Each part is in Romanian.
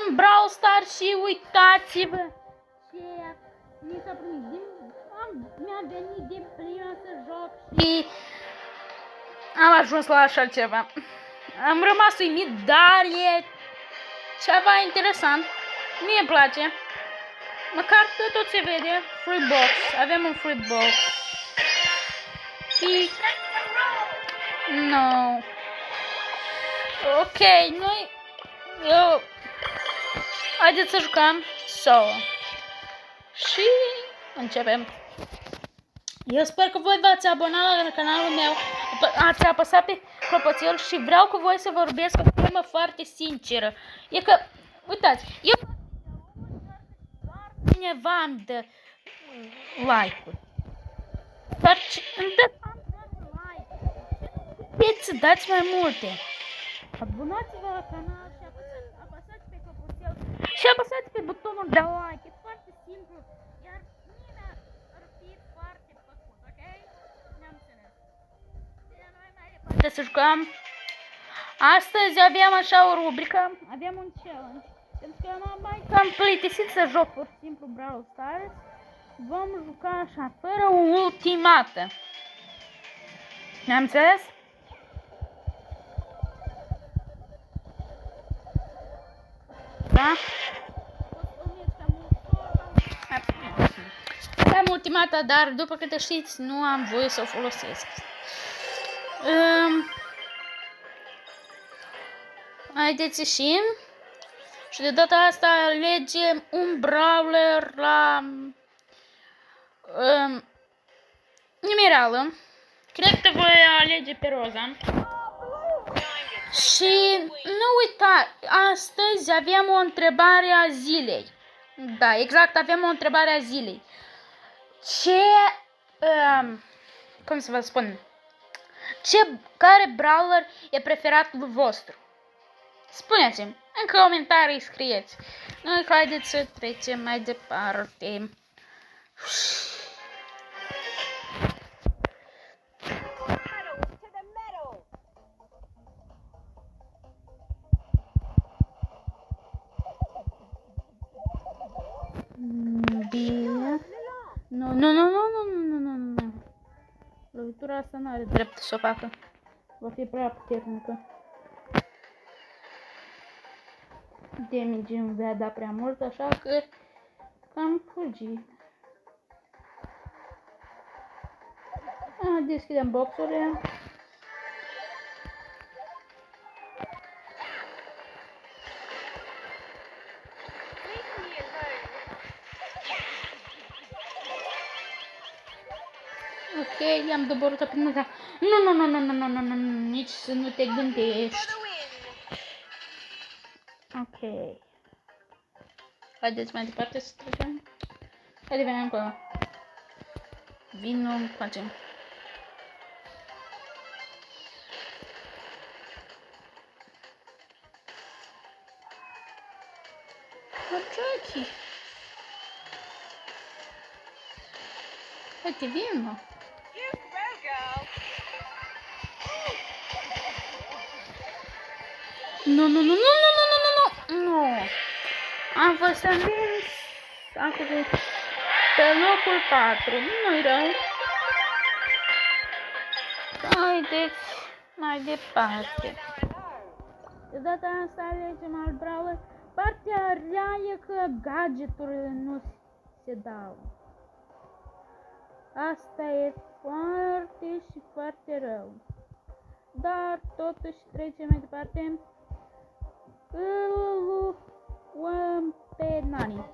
în Brawl Stars și uitați-vă ce mi s-a primit. Mi-a venit din prima să joc și am ajuns la așa ceva. Am rămas uimit, dar e ceva interesant. Mie îmi place. Măcar tot se vede. Free box. Avem un free box. Și... No. Ok, noi... Haideți să jucăm solo. Și începem. Eu sper că voi v-ați abonat la canalul meu, ați apăsat pe clopoțel și vreau cu voi să vorbesc o temă foarte sinceră. E că, uitați, eu cineva îmi dă like-uri. Dar îmi dă like-uri. Puteți să dați mai multe. Abonați-vă la canal și apăsați pe clopoțel și apăsați pe butonul de like. E foarte simplu. Iar mine ar fi foarte plăcut, ok? Ne-am înțeles. Iar noi mai departe să jucăm. Astăzi avem așa o rubrică, avem un challenge. Pentru că m-am mai cam plictisit să joc pur și simplu Brawl Stars. Vom juca așa, fără o ultimată. Ne-am înțeles? Da? Am ultimata, dar după câte știți, nu am voie să o folosesc. Haideți ieșim. Și de data asta alegem un brawler la Emerald. Cred că voi alege pe Roza. Și nu uita, astăzi avem o întrebare a zilei. Da, exact, avem o întrebare a zilei. Cum să vă spun? Care brawler e preferatul vostru? Spuneți-mi, în comentarii scrieți. Noi haideți să trecem mai departe. Bine. Nu. Lovitura asta nu are drept să o facă. Va fi prea puternică. Damage îmi va da prea mult, așa că am fugit. Deschidem boxurile. Ok, i-am doborât prin ăsta. Nu, nici să nu te gândești. Ok. Haideți mai departe să trecem. Haide, venim acolo. Vino, facem. Jackie. Haide, vino. Nu. Am fost învins acum pe locul 4. Nu-i rău. Haideți mai departe. De data asta alegem al brawler. Partea rea e că gadgeturile nu se dau. Asta e foarte și foarte rău. Dar totuși trecem mai departe. Îl luăm pe Nani.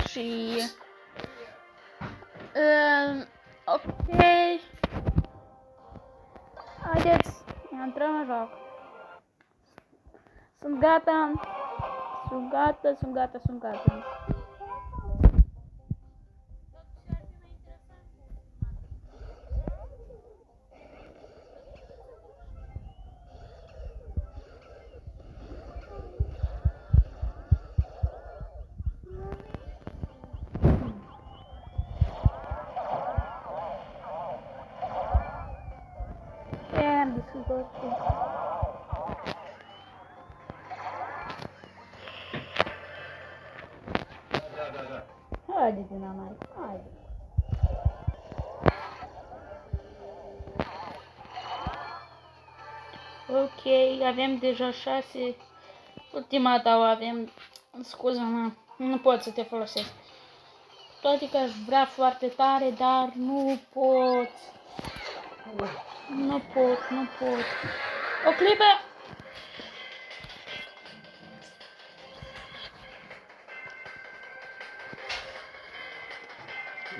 Și ok. Haideți, intrăm în joc. Sunt gata. Haide, Dinamarca, haide. Ok, avem deja 6. Ultima dată o avem. Scuză-mă, nu pot să te folosesc. Toate că aș vrea foarte tare, dar nu pot. Nu pot, nu pot. O clipă.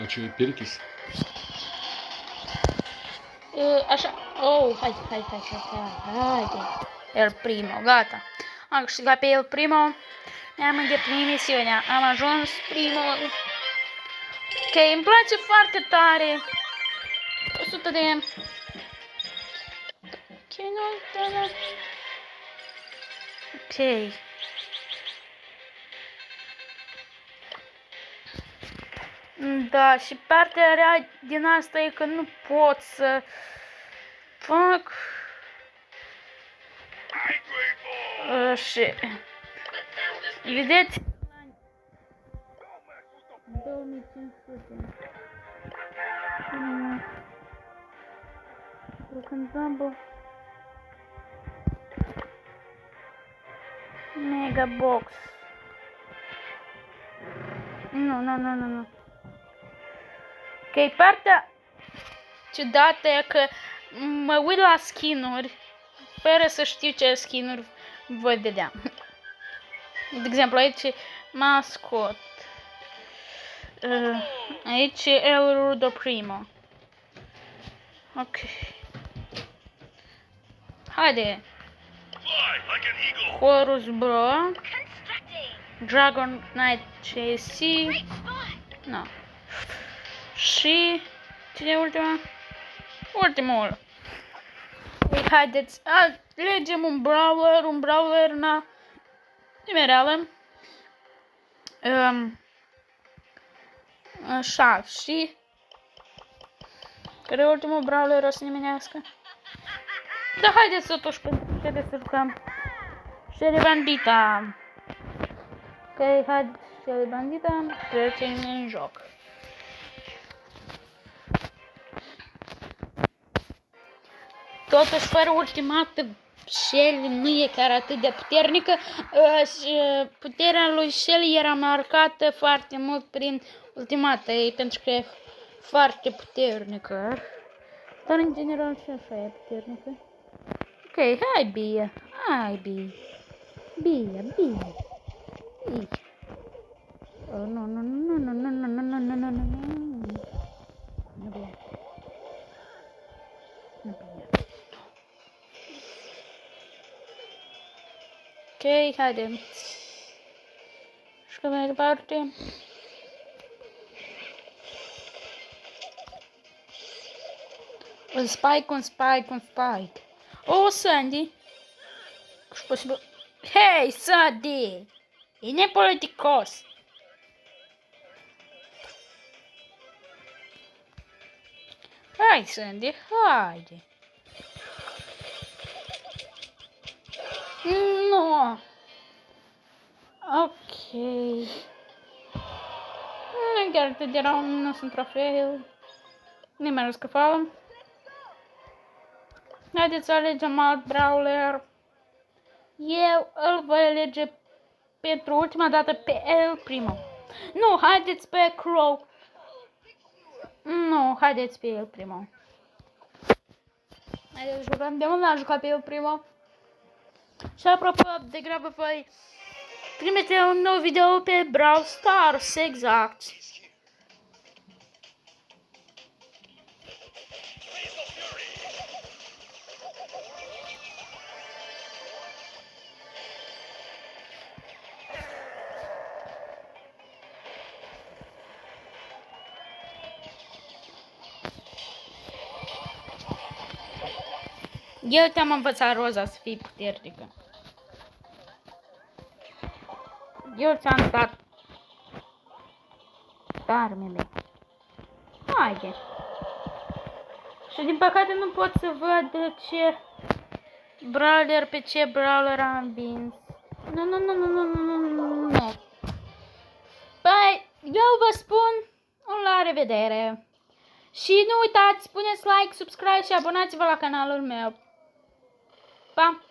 A ce e perechis? Așa. Oh, hai. El primo, gata. Am câștigat pe el primo. Ne-am îndeplinit misiunea. Am ajuns primul. Ok, îmi place foarte tare. 100 de... Ok, nu... Ok. Da, și partea rea din asta e că nu pot să fac... Și... Vedeți? 2500. Broken Bumble. Mega Box. Nu. Ok, partea ciudată e că mă uit la skin-uri fără să știu ce skin-uri voi vedea. De exemplu, aici e mascot. Aici e El Rudo Primo. Ok. Haide. Horus Bro. Dragon Knight JC. No. Și cine e ultima? Ultimul. Ei, haideți, alegem un brawler na nimereală. Așa, și care e ultimul brawler o să nimerească? Da, haideți totuși că trebuie să jucăm Shelly Bandita. Ok, haideți Shelly Bandita, trecem în joc. Totuși, fără ultimată, Shelly nu e chiar atât de puternică. Puterea lui Shelly era marcată foarte mult prin ultimată ei, pentru că e foarte puternică. Dar în general și așa e puternică. Ok, hai Bia, Bia. Oh, nu. Nu Bia. Ok, haide. Și că mai departe. Un spike. Oh, Sandy. Și posibil. Hei, Sandy! E nepoliticos. Hai, Sandy, haide. Nu. Ok. Nu chiar atât de rău, nu sunt trofeul. Nimeni nu scăpă. Haideți să alegem alt brawler. Eu îl voi alege pentru ultima dată pe El Primo. Nu, haideți pe Crow. Nu, haideți pe El Primo. Haideți jucăm. De mult n-am jucat pe El Primo. Și apropo, degrabă voi trimite un nou video pe Brawl Stars, exact. Eu te-am învățat, Roza, să fii puternică. Eu ți-am dat armele. Haide. Și din păcate nu pot să văd pe ce brawler am învins. Nu. Păi, eu vă spun revedere! Și nu uitați, puneți like, subscribe și abonați-vă la canalul meu. Pa!